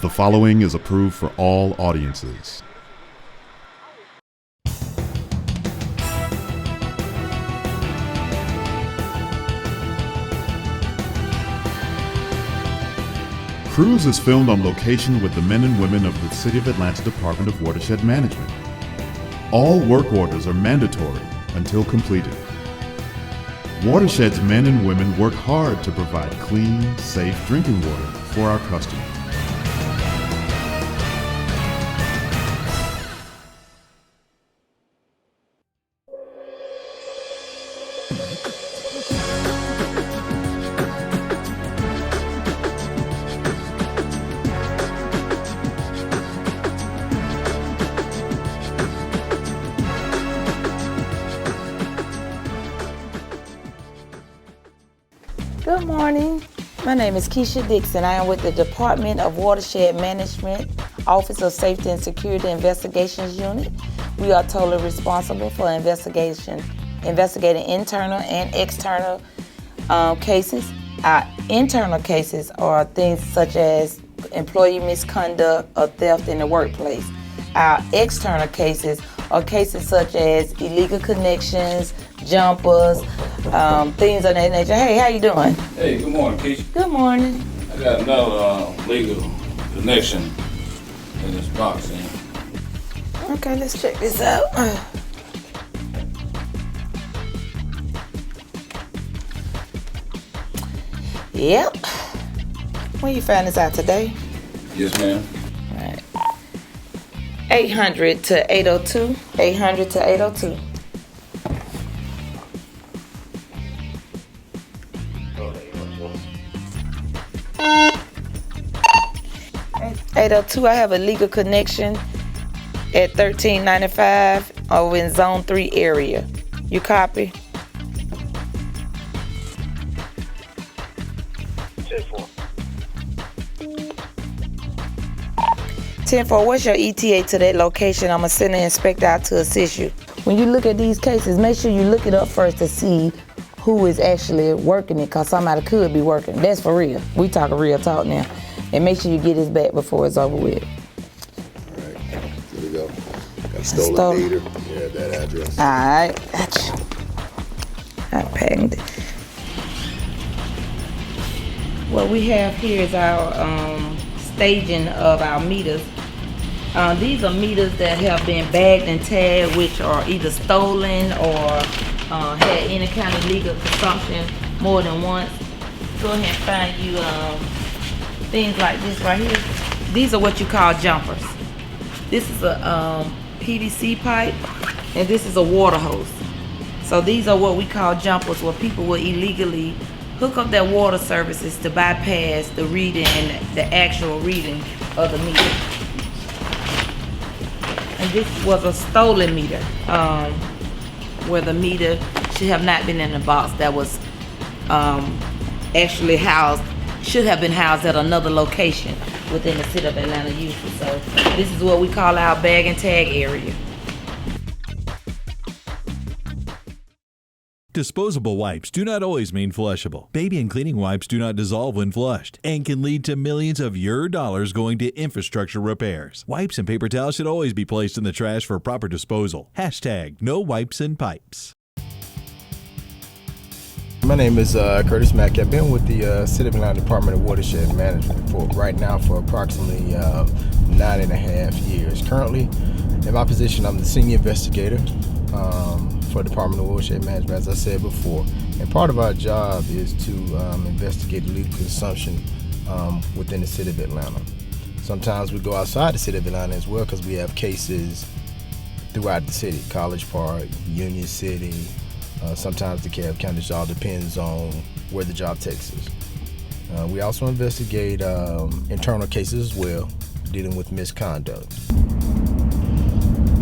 The following is approved for all audiences. Cruise is filmed on location with the men and women of the City of Atlanta Department of Watershed Management. All work orders are mandatory until completed. Watershed's men and women work hard to provide clean, safe drinking water for our customers. Good morning. My name is Keisha Dixon. I am with the Department of Watershed Management, Office of Safety and Security Investigations Unit. We are totally responsible for investigating internal and external cases. Our internal cases are things such as employee misconduct or theft in the workplace. Our external cases are cases such as illegal connections, jumpers, things of that nature. Hey, how you doing? Hey, good morning, Keisha. Good morning. I got another legal connection in this box here. Okay, let's check this out. Yep. When you found this out today? Yes, ma'am. Right. 800 to 802. 800 to 802. 802, I have a legal connection at 1395 over in Zone 3 area. You copy? 10-4. 10-4, what's your ETA to that location? I'm going to send an inspector out to assist you. When you look at these cases, make sure you look it up first to see who is actually working it, because somebody could be working. That's for real. We talking real talk now. And make sure you get his back before it's over with. All right, here we go. Got stolen meter. Yeah, that address. All right, gotcha. I pinged it. What we have here is our staging of our meters. These are meters that have been bagged and tagged, which are either stolen or had any kind of illegal consumption more than once. Go ahead and find you things like this right here. These are what you call jumpers. This is a PVC pipe, and this is a water hose. So these are what we call jumpers, where people will illegally hook up their water services to bypass the reading and the actual reading of the meter. And this was a stolen meter, where the meter should have not been in the box. That was actually should have been housed at another location within the City of Atlanta usually. So this is what we call our bag and tag area. Disposable wipes do not always mean flushable. Baby and cleaning wipes do not dissolve when flushed and can lead to millions of your dollars going to infrastructure repairs. Wipes and paper towels should always be placed in the trash for proper disposal. # no wipes and pipes. My name is Curtis Mack. I've been with the City of Atlanta Department of Watershed Management for approximately 9.5 years. Currently, in my position, I'm the senior investigator for the Department of Watershed Management, as I said before. And part of our job is to investigate illegal consumption within the City of Atlanta. Sometimes we go outside the City of Atlanta as well, because we have cases throughout the city: College Park, Union City. Sometimes the DeKalb County. It all depends on where the job takes us. We also investigate internal cases as well, dealing with misconduct.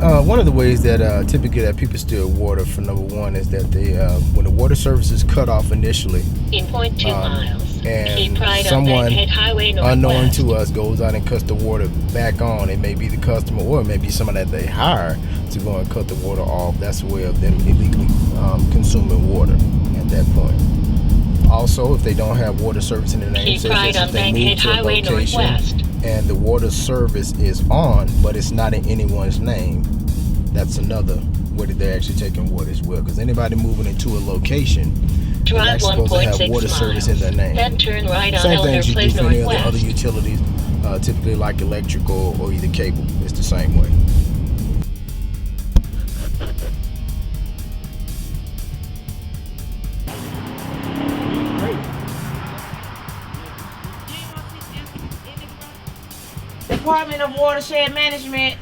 One of the ways that typically that people steal water, for number one, is that they when the water service is cut off initially, in 0.2 miles, and keep right someone on Bankhead Highway Northwest. unknown to us goes out and cuts the water back on. It may be the customer, or it may be someone that they hire to go and cut the water off. That's a way of them illegally consuming water at that point. Also, if they don't have water service in the name, keep right on Bankhead Highway Northwest. and the water service is on, but it's not in anyone's name, that's another way that they're actually taking water as well. Because anybody moving into a location is Drive actually supposed to have 1.6 water service in their name. Then turn right on Same thing Elder as you do Place for any other Northwest. utilities, typically like electrical or either cable. It's the same way. Department of Watershed Management.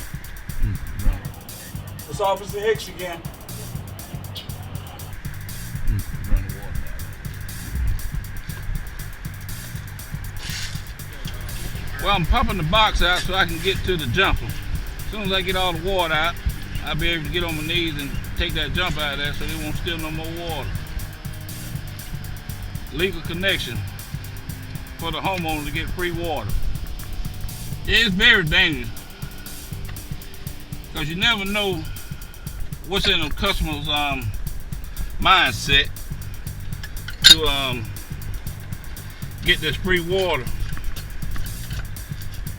It's Officer Hicks again. Well, I'm pumping the box out so I can get to the jumper. As soon as I get all the water out, I'll be able to get on my knees and take that jump out of there so they won't steal no more water. Legal connection for the homeowner to get free water. It's very dangerous because you never know what's in the customer's mindset to get this free water.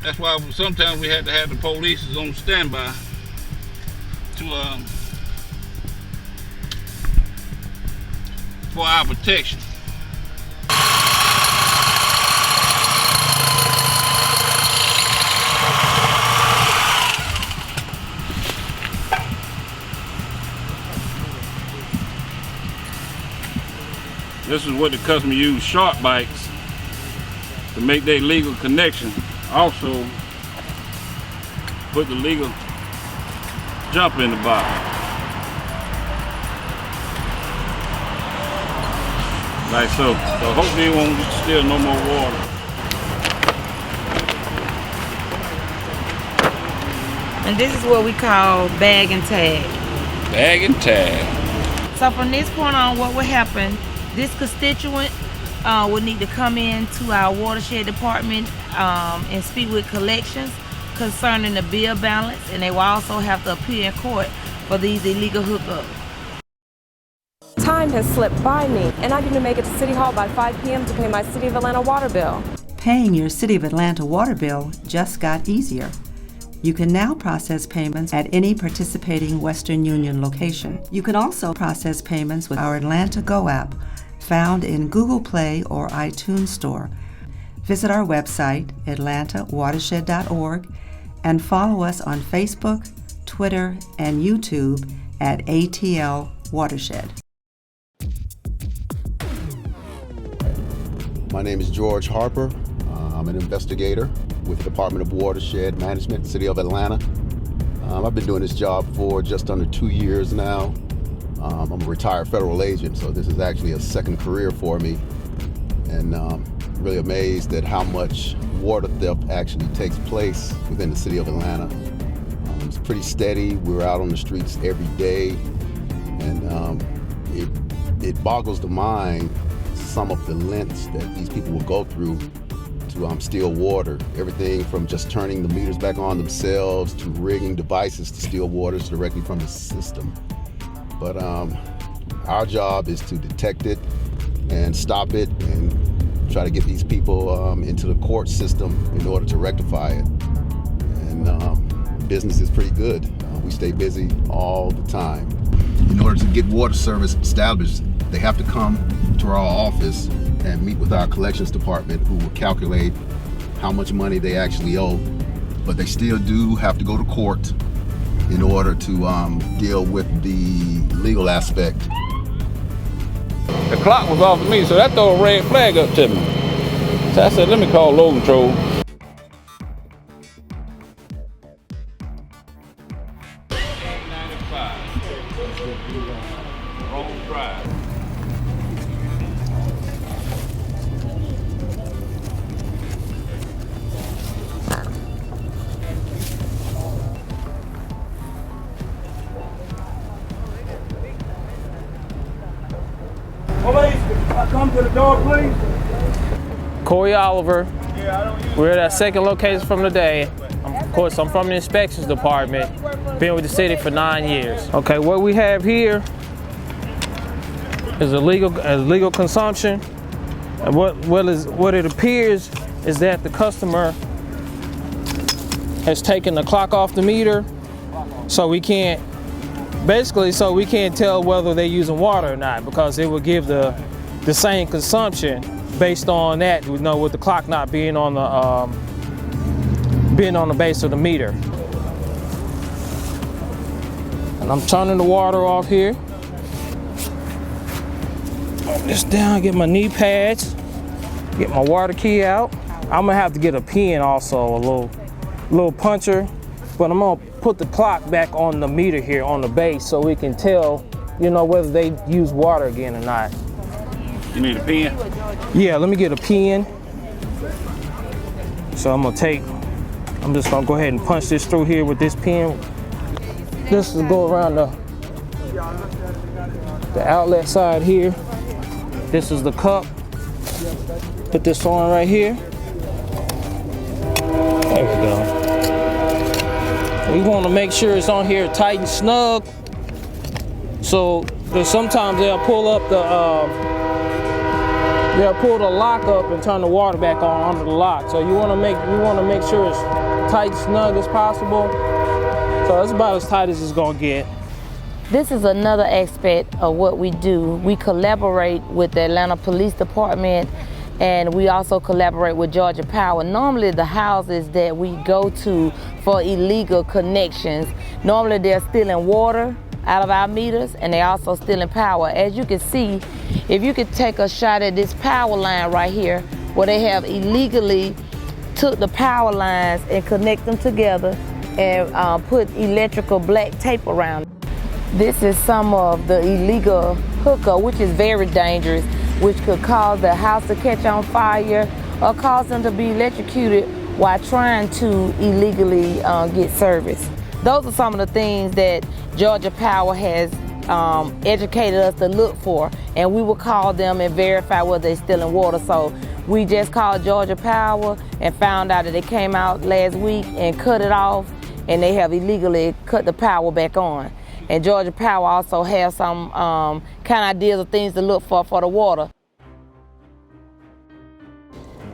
That's why sometimes we had to have the police on standby to for our protection. This is what the customer use sharp bikes to make their legal connection. Also put the legal jump in the box. Like so. So hopefully it won't steal no more water. And this is what we call bag and tag. Bag and tag. So from this point on, what will happen, this constituent would need to come in to our watershed department and speak with collections concerning the bill balance, and they will also have to appear in court for these illegal hookups. Time has slipped by me, and I need to make it to City Hall by 5 p.m. to pay my City of Atlanta water bill. Paying your City of Atlanta water bill just got easier. You can now process payments at any participating Western Union location. You can also process payments with our Atlanta Go app, found in Google Play or iTunes Store. Visit our website, atlantawatershed.org, and follow us on Facebook, Twitter, and YouTube at ATL Watershed. My name is George Harper. I'm an investigator with the Department of Watershed Management, City of Atlanta. I've been doing this job for just under 2 years now. I'm a retired federal agent, so this is actually a second career for me. And really amazed at how much water theft actually takes place within the City of Atlanta. It's pretty steady. We're out on the streets every day. And it boggles the mind some of the lengths that these people will go through to steal water. Everything from just turning the meters back on themselves to rigging devices to steal water directly from the system. But our job is to detect it and stop it and try to get these people into the court system in order to rectify it. And business is pretty good. We stay busy all the time. In order to get water service established, they have to come to our office and meet with our collections department, who will calculate how much money they actually owe. But they still do have to go to court in order to deal with the legal aspect. The clock was off of me, so that threw a red flag up to me. So I said, let me call load control. Police, come to the door, please. Corey Oliver. We're at our second location from today. Of course, I'm from the inspections department. Been with the city for 9 years. Okay, what we have here is illegal consumption. And what it appears is that the customer has taken the clock off the meter, so we can't tell whether they're using water or not, because it will give the same consumption based on that, with the clock not being on the base of the meter. And I'm turning the water off here. Hold this down, get my knee pads, get my water key out. I'm gonna have to get a pin also, a little puncher, but I'm gonna put the clock back on the meter here on the base so we can tell, whether they use water again or not. You need a pin? Yeah, let me get a pin. So I'm just gonna go ahead and punch this through here with this pin. This will go around the outlet side here. This is the cup. Put this on right here. There we go. We want to make sure it's on here tight and snug. So sometimes they'll pull up the lock up and turn the water back on under the lock. So we want to make sure it's tight and snug as possible. So it's about as tight as it's gonna get. This is another aspect of what we do. We collaborate with the Atlanta Police Department, and we also collaborate with Georgia Power. Normally the houses that we go to for illegal connections, normally they're stealing water out of our meters, and they're also stealing power. As you can see, if you could take a shot at this power line right here, where they have illegally took the power lines and connect them together and put electrical black tape around. This is some of the illegal hookup, which is very dangerous, which could cause the house to catch on fire or cause them to be electrocuted while trying to illegally get service. Those are some of the things that Georgia Power has educated us to look for, and we will call them and verify whether they're stealing water. So we just called Georgia Power and found out that they came out last week and cut it off, and they have illegally cut the power back on. And Georgia Power also has some kind of ideas of things to look for the water.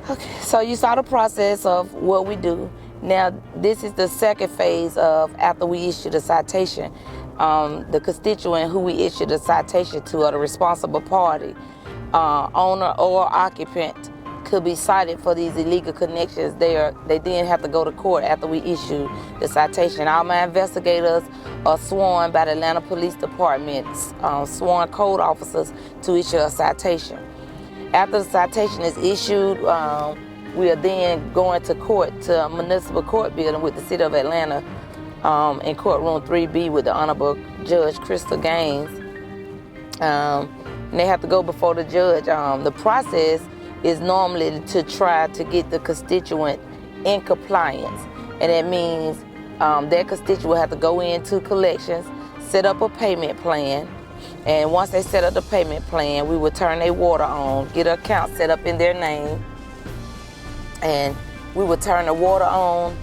Okay, so you saw the process of what we do. Now, this is the second phase of after we issue the citation. The constituent who we issue the citation to, or the responsible party, owner or occupant, could be cited for these illegal connections. They then have to go to court after we issue the citation. All my investigators are sworn by the Atlanta Police Department, sworn code officers, to issue a citation. After the citation is issued, we are then going to court, to a municipal court building with the City of Atlanta, in courtroom 3B with the Honorable Judge Crystal Gaines. And they have to go before the judge. The process is normally to try to get the constituent in compliance. And that means that constituent have to go into collections, set up a payment plan, and once they set up the payment plan, we will turn their water on, get an account set up in their name, and we will turn the water on.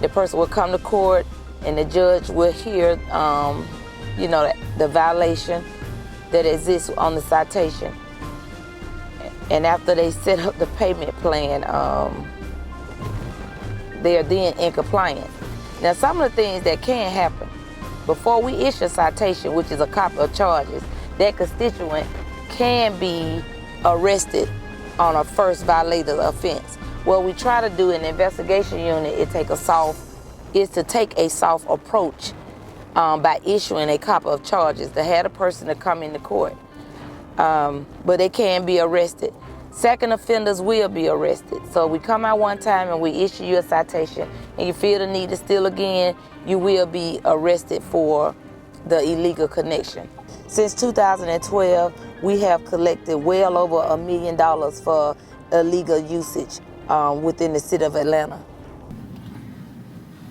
The person will come to court, and the judge will hear the violation that exists on the citation. And after they set up the payment plan, they are then in compliance. Now, some of the things that can happen before we issue a citation, which is a copy of charges, that constituent can be arrested on a first violator offense. What we try to do in the investigation unit is to take a soft approach by issuing a copy of charges to have the person to come into court. But they can be arrested. Second offenders will be arrested. So we come out one time and we issue you a citation, and you feel the need to steal again, you will be arrested for the illegal connection. Since 2012, we have collected well over $1 million for illegal usage within the City of Atlanta.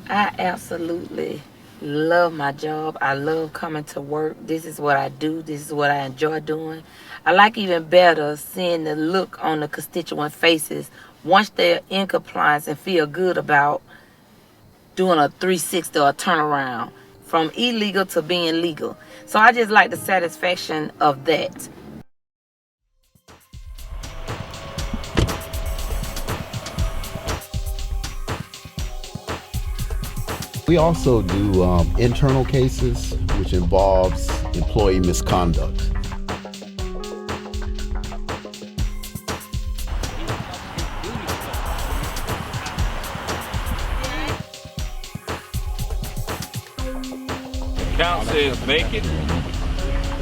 I absolutely love my job. I love coming to work. This is what I do. This is what I enjoy doing. I like even better seeing the look on the constituent faces once they're in compliance and feel good about doing a 360 or a turnaround from illegal to being legal. So I just like the satisfaction of that. We also do internal cases, which involves employee misconduct. Account says vacant,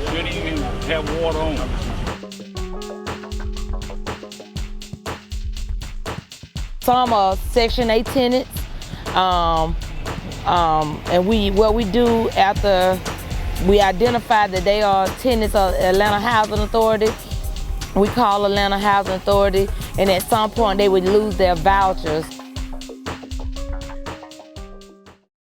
shouldn't even have water on it. Some are Section 8 tenants, and what we do after we identify that they are tenants of Atlanta Housing Authority, we call Atlanta Housing Authority, and at some point they would lose their vouchers.